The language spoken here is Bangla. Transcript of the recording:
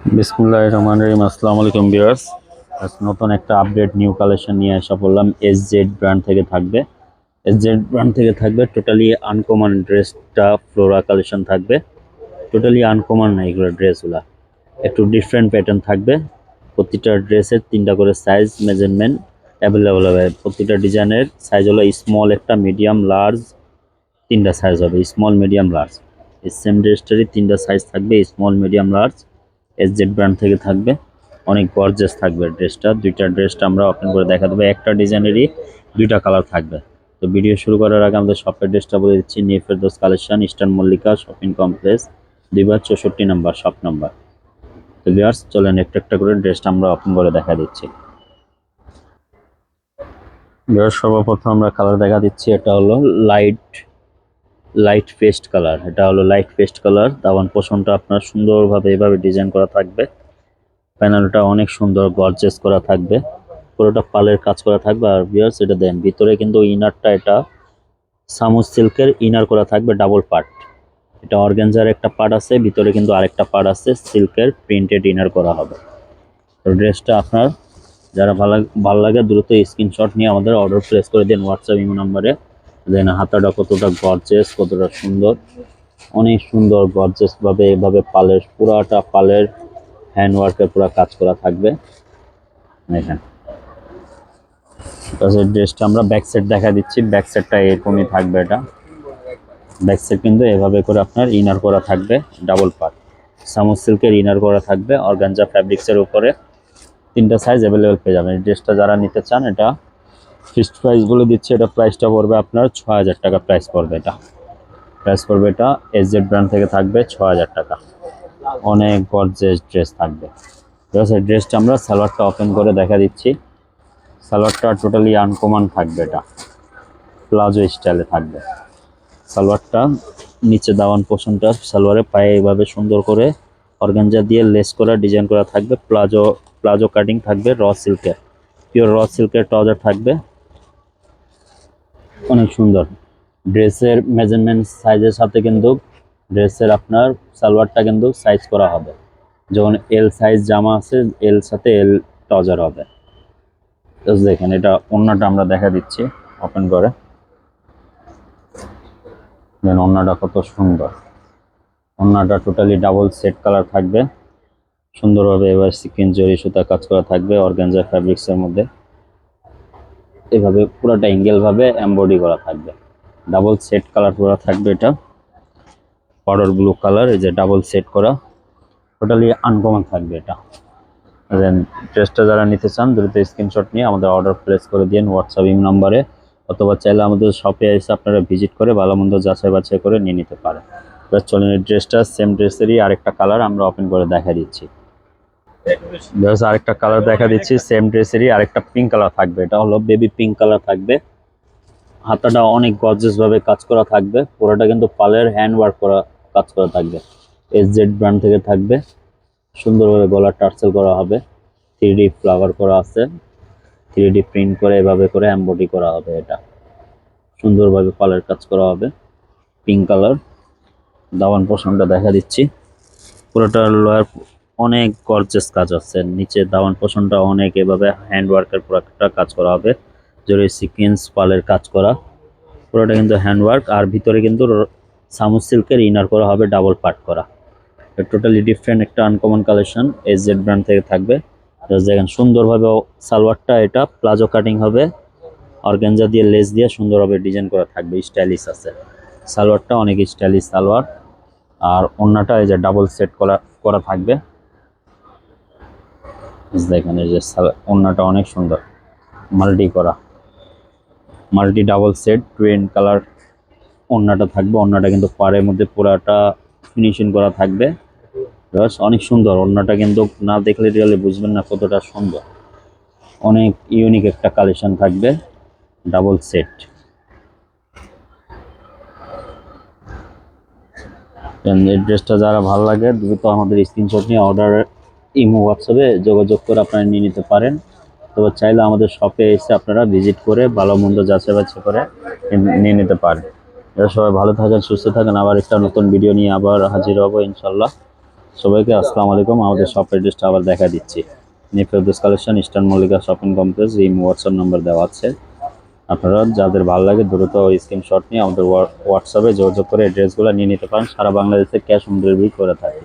বিসমুল্লাহির রহমানির রহিম। আসসালামু আলাইকুম ভিউয়ার্স। আজ নতুন একটা আপডেট নিউ কালেকশন নিয়ে আসা বললাম। এসজেড ব্র্যান্ড থেকে থাকবে। এসজেড ব্র্যান্ড থেকে থাকবে টোটালি আনকমন ড্রেসটা, ফ্লোরা কালেকশন থাকবে। টোটালি আনকমন না এগুলো ড্রেসগুলা, একটু ডিফারেন্ট প্যাটার্ন থাকবে। প্রতিটা ড্রেসের তিনটা করে সাইজ মেজারমেন্ট অ্যাভেলেবল হবে। প্রতিটা ডিজাইনের সাইজ হলো স্মল, একটা মিডিয়াম, লার্জ, তিনটা সাইজ হবে, স্মল মিডিয়াম লার্জ। এই সেম ড্রেসটারই তিনটা সাইজ থাকবে, small medium large. SZ brand থেকে থাকবে, অনেক গর্জিয়াস থাকবে ড্রেসটা। দুইটা ড্রেসটা আমরা ওপেন করে দেখা দেবো, একটা ডিজাইনেরই দুইটা কালার থাকবে। তো ভিডিও শুরু করার আগে আমাদের শপের ড্রেসটা বলে দিচ্ছি। New Ferdous collection, eastern Mallika shopping complex, 2/64 number shop number. তো ভিউয়ার্স চলেন একটা একটা করে ড্রেসটা আমরা ওপেন করে দেখা দিচ্ছি। ভিউয়ার্স সর্বপ্রথম আমরা কালার দেখা দিচ্ছি, এটা হলো লাইট লাইট পেস্ট কালার। এটা হলো লাইট পেস্ট কালার। দাওয়ান পোষণটা আপনার সুন্দরভাবে এভাবে ডিজাইন করা থাকবে। প্যানেলটা অনেক সুন্দর গর্জিয়াস করা থাকবে, পুরোটা পালের কাজ করা থাকবে। আর ভিউয়ার্স এটা দেন ভিতরে কিন্তু ইনারটা, এটা সামুস সিল্কের ইনার করা থাকবে ডাবল পার্ট। এটা অর্গানজার একটা পার্ট আছে, ভিতরে কিন্তু আরেকটা পার্ট আছে সিল্কের প্রিন্টেড ইনার করা হবে। তো ড্রেসটা আপনার যারা ভালো লাগে দ্রুত স্ক্রিনশট নিয়ে আমাদের অর্ডার প্লেস করে দিন হোয়াটসঅ্যাপ ইমো নাম্বারে। দেন হাতাটা কতটা গর্জিয়াস, কতটা সুন্দর, অনেক সুন্দর গর্জিয়াস ভাবে এভাবে পালের পুরাটা পালের হ্যান্ড ওয়ার্কের পুরো কাজ করা থাকবে। দেখেন ড্রেসটা আমরা ব্যাক সাইড দেখা দিচ্ছি। ব্যাক সাইডটা এরকমই থাকবে। এটা ব্যাক সাইড কিন্তু এভাবে করে আপনার ইনার করা থাকবে ডাবল পার্ট, সামুস সিল্কের ইনার করা থাকবে অর্গানজা ফ্যাব্রিক্সের উপরে। তিনটা সাইজ অ্যাভেলেবেল পেয়ে যাবেন। এই ড্রেসটা যারা নিতে চান, এটা ফিক্সড প্রাইস বলে দিচ্ছে। এটা প্রাইসটা পড়বে আপনার ৬,০০০ টাকা প্রাইস পড়বে। এটা প্রাইস পড়বে, এটা এসজেড ব্র্যান্ড থেকে থাকবে ৬,০০০ টাকা। অনেক গর্জিয়াস ড্রেস থাকবে। এই ড্রেসটা আমরা সালোয়ারটা ওপেন করে দেখা দিচ্ছি। সালোয়ারটা টোটালি আনকমন থাকবে, এটা প্লাজো স্টাইলে থাকবে। সালোয়ারটা নিচে দাওয়ান পোর্শনটা সালোয়ারে পায়ে এইভাবে সুন্দর করে অর্গানজা দিয়ে লেস করা ডিজাইন করা থাকবে। প্লাজো প্লাজো কাটিং থাকবে, র সিল্কের, পিওর র সিল্কের ট্রাউজার থাকবে, অনেক সুন্দর। ড্রেসের মেজারমেন্ট সাইজের সাথে কিন্তু ড্রেসের আপনার সালোয়ারটা কিন্তু সাইজ করা হবে। যখন এল সাইজ জামা আছে, এল সাথে এল ট্রাউজার হবে। তো দেখেন এটা ওড়নাটা আমরা দেখা দিচ্ছি ওপেন করে। দেন ওড়নাটা কত সুন্দর, ওড়নাটা টোটালি ডাবল সেট কালার থাকবে সুন্দরভাবে। এবার সিকুয়েন্স জরি সুতা কাজ করা থাকবে অর্গানজা ফ্যাব্রিক্সের মধ্যে। এভাবে পুরোটা অ্যাঙ্গেল ভাবে এমব্রয়ডারি করা থাকবে, ডাবল সেট কালার করা থাকবে। এটা পাউডার ব্লু কালার, এই যে ডাবল সেট করা, টোটালি আনকমন থাকবে এটা। দেন ড্রেসটা যারা নিতে চান দ্রুত স্ক্রিনশট নিয়ে আমাদের অর্ডার প্লেস করে দিন হোয়াটসঅ্যাপ ইম নাম্বারে, অথবা চাইলে আমাদের শপে এসে আপনারা ভিজিট করে ভালো মন্দ যাচাই বাছাই করে নিয়ে নিতে পারেন। এবার চলেন এই ড্রেসটা সেম ড্রেসেরই আরেকটা কালার আমরা ওপেন করে দেখা দিচ্ছি। আরেকটা কালার দেখা দিচ্ছি, সেম ড্রেসেরই আরেকটা পিঙ্ক কালার থাকবে। এটা হলো বেবি পিঙ্ক কালার থাকবে। হাতাটা অনেক গর্জিয়াস ভাবে কাজ করা থাকবে, পুরোটা কিন্তু পালের হ্যান্ড ওয়ার্ক করা কাজ করা থাকবে। এসজেড ব্র্যান্ড থেকে থাকবে। সুন্দরভাবে গলার টার্সেল করা হবে, 3D ফ্লাওয়ার করা আছে, 3D প্রিন্ট করে এভাবে করে এমব্রয়ডারি করা হবে। এটা সুন্দরভাবে পালের কাজ করা হবে, পিঙ্ক কালার। দাওয়ান পোর্শনটা দেখা দিচ্ছি, পুরোটা লোয়ার অনেক গর্জিয়াস কাজ আছে। নিচে দাওয়ান পোর্শনটা অনেক এভাবে হ্যান্ড ওয়ার্কের পুরোটা কাজ করা হবে, জরি সিকোয়েন্স পালের কাজ করা, পুরোটা কিন্তু হ্যান্ড ওয়ার্ক। আর ভিতরে কিন্তু সামুস সিল্কের ইনার করা হবে ডাবল পার্ট করা। টোটালি ডিফারেন্ট একটা আনকমন কালেকশন এসজেড ব্র্যান্ড থেকে থাকবে। দেখেন সুন্দরভাবে সালোয়ারটা এটা প্লাজো কাটিং হবে, অর্গানজা দিয়ে লেস দিয়ে সুন্দরভাবে ডিজাইন করা থাকবে, স্টাইলিশ আছে। সালোয়ারটা অনেক স্টাইলিশ সালোয়ার। আর ওড়নাটা এই যে ডাবল সেট করা করা থাকবে। দেখেন এই যে ওড়নাটা অনেক সুন্দর, মাল্টি করা, multi double set twin colour ওড়নাটা থাকবে। ওড়নাটা কিন্তু পাড়ের মধ্যে পুরাটা ফিনিশিং করা থাকবে। অনেক সুন্দর ওড়নাটা, কিন্তু না দেখলে রিয়েলি বুঝবেন না কতটা সুন্দর। অনেক ইউনিক একটা কালেকশন থাকবে, ডাবল সেট। এই ড্রেসটা যারা ভালো লাগে দ্রুত আমাদের স্ক্রিনশট নিয়ে অর্ডার ইমো হোয়াটসঅ্যাপে যোগাযোগ করে আপনারা নিয়ে নিতে পারেন। তবে চাইলে আমাদের শপে এসে আপনারা ভিজিট করে ভালো মন্দ যাচাই বাছাই করে নিয়ে নিতে পারেন। সবাই ভালো থাকেন, সুস্থ থাকেন। আবার একটা নতুন ভিডিও নিয়ে আবার হাজির হব ইনশাল্লাহ। সবাইকে আসসালামু আলাইকুম। আমাদের শপ অ্যাড্রেসটা আবার দেখা দিচ্ছি। Niferdous collection, eastern Mallika shopping complex. এই হোয়াটসঅ্যাপ নাম্বার দেওয়া আছে। আপনারা যাদের ভালো লাগে দ্রুত ওই স্ক্রিনশট নিয়ে আমাদের হোয়াটসঅ্যাপে যোগাযোগ করে অ্যাড্রেসগুলো নিয়ে নিতে পারেন। সারা বাংলাদেশে ক্যাশ অন ডেলিভারি করে থাকি।